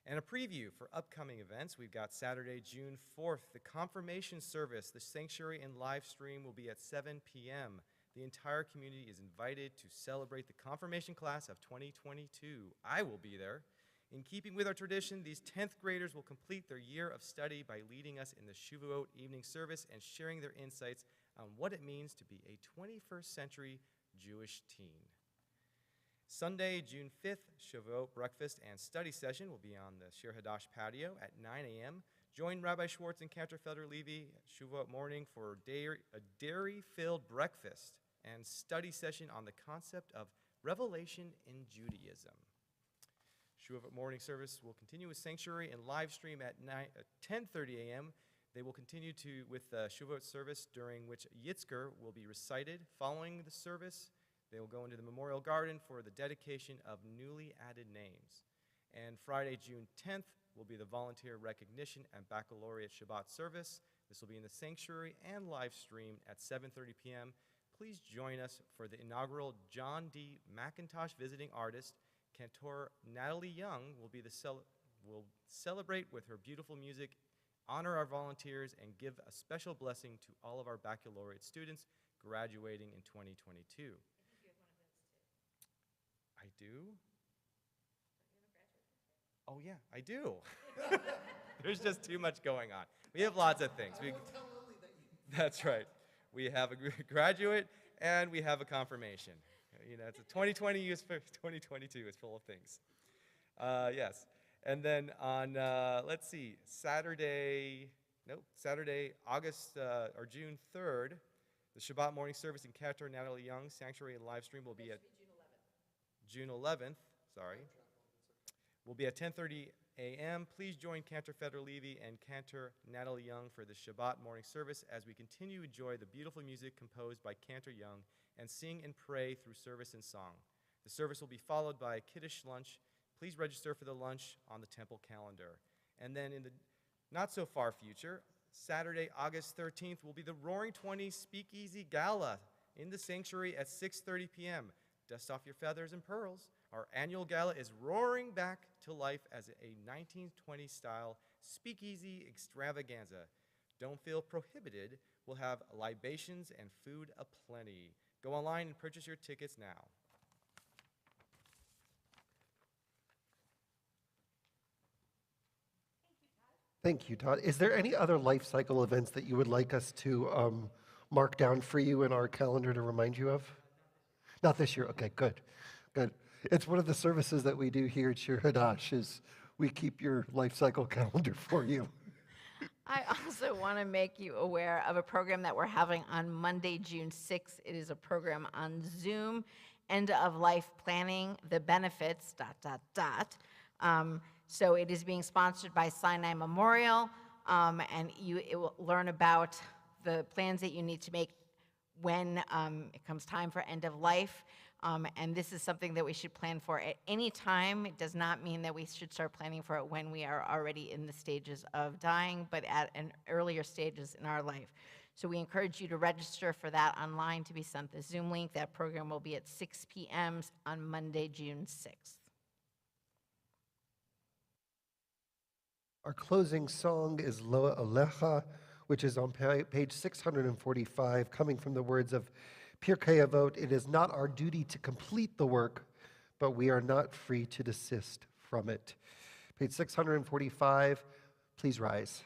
And a preview for upcoming events, we've got Saturday, June 4th, the confirmation service. The sanctuary and live stream will be at 7 p.m. The entire community is invited to celebrate the confirmation class of 2022. I will be there. In keeping with our tradition, these 10th graders will complete their year of study by leading us in the Shavuot evening service and sharing their insights on what it means to be a 21st century Jewish teen. Sunday, June 5th, Shavuot breakfast and study session will be on the Shir Hadash patio at 9 a.m. Join Rabbi Schwartz and Cantor Felder Levy Shavuot morning for a dairy-filled breakfast and study session on the concept of revelation in Judaism. Shavuot morning service will continue with sanctuary and live stream at 10:30 a.m. They will continue with the Shavuot service, during which Yitzker will be recited. Following the service, they will go into the Memorial Garden for the dedication of newly added names. And Friday, June 10th, will be the volunteer recognition and baccalaureate Shabbat service. This will be in the sanctuary and live stream at 7:30 p.m. Please join us for the inaugural John D. McIntosh visiting artist. Cantor Natalie Young will celebrate with her beautiful music, honor our volunteers, and give a special blessing to all of our baccalaureate students graduating in 2022. I do? Oh yeah, I do. There's just too much going on. We have lots of things. That's right. We have a graduate and we have a confirmation. You know, it's a 2022 is full of things. Yes. And then on, let's see, Saturday, June 3rd, the Shabbat morning service in Cantor Natalie Young Sanctuary and live stream will be at June 11th, will be at 10:30 a.m. Please join Cantor Felder Levy and Cantor Natalie Young for the Shabbat morning service as we continue to enjoy the beautiful music composed by Cantor Young and sing and pray through service and song. The service will be followed by a Kiddush lunch. Please register for the lunch on the temple calendar. And then in the not-so-far future, Saturday, August 13th, will be the Roaring Twenties Speakeasy Gala in the sanctuary at 6:30 p.m. Dust off your feathers and pearls. Our annual gala is roaring back to life as a 1920s-style speakeasy extravaganza. Don't feel prohibited. We'll have libations and food aplenty. Go online and purchase your tickets now. Thank you, Todd. Is there any other life cycle events that you would like us to mark down for you in our calendar to remind you of? Not this year. Okay, good. Good. It's one of the services that we do here at Shir Hadash is we keep your life cycle calendar for you. I also want to make you aware of a program that we're having on Monday, June 6th. It is a program on Zoom, End of Life Planning, the Benefits, ... So it is being sponsored by Sinai Memorial, and it will learn about the plans that you need to make when it comes time for end of life. And this is something that we should plan for at any time. It does not mean that we should start planning for it when we are already in the stages of dying, but at an earlier stages in our life. So we encourage you to register for that online to be sent the Zoom link. That program will be at 6 p.m. on Monday, June 6th. Our closing song is Loa Alecha, which is on page 645, coming from the words of Pirkei Avot. It is not our duty to complete the work, but we are not free to desist from it. Page 645, please rise.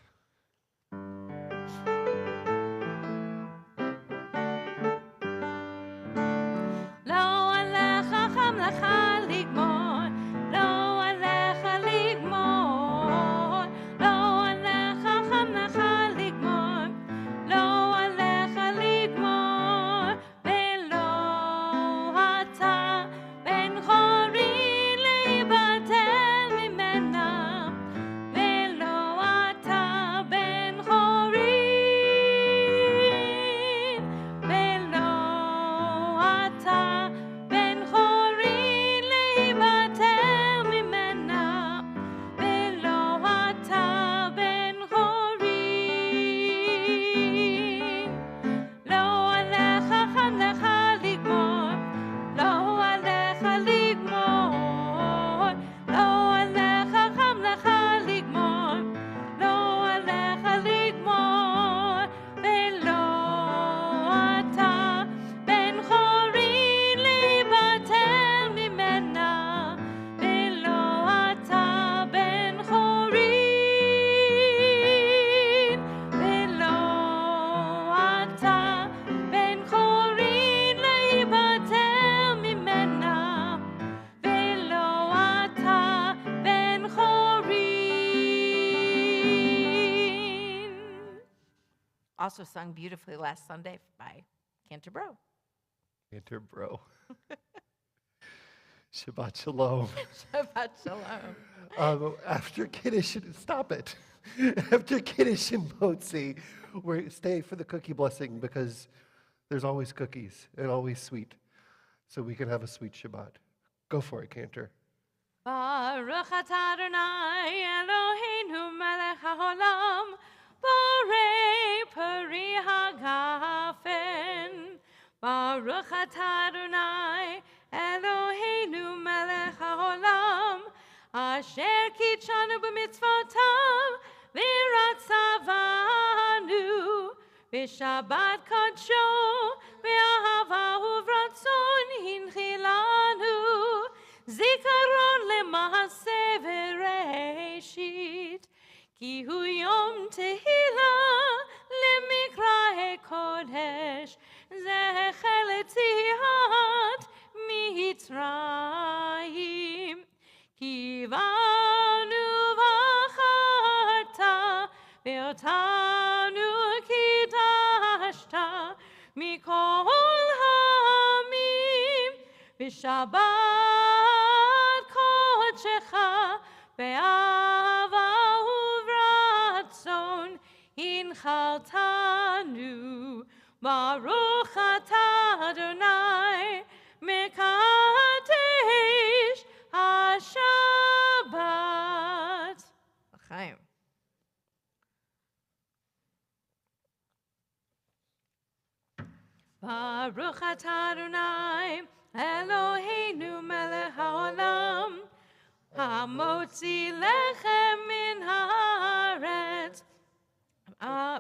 also sung beautifully last Sunday by Cantor Bro. Cantor Bro. Shabbat Shalom. Shabbat Shalom. After Kiddush, stop it. After Kiddush and Motzi, we stay for the cookie blessing because there's always cookies and always sweet. So we can have a sweet Shabbat. Go for it, Cantor. Baruch atah Adonai Eloheinu melech haolam borei peri hagafen. Baruch atah Adonai Eloheinu melech haolam asher kitshanu b'mitzvotav v'ratzavanu v'shabbat kadsho v'ahava uvratzon hinchilanu zikaron lema'aseh v'reshit ki hu yom tehillah lemikrae kodesh zecher letziat mitzrayim kivanu v'acharta ve'otanu kidashta mikol ha'amim v'shabbat kodshecha be'ava uvratzon hinchaltanu Baruch atah Adonai mekadesh haShabbat. L'chaim. Baruch atah Adonai Eloheinu melech haolam hamotzi lechem min haaretz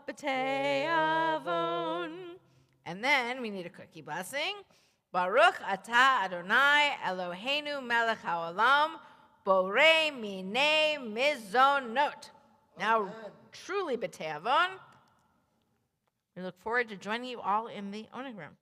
b'tei avon. And then we need a cookie blessing. Baruch atah Adonai Eloheinu melech haolam borei minei mizonot. Now, truly b'tei avon. We look forward to joining you all in the Oneg room.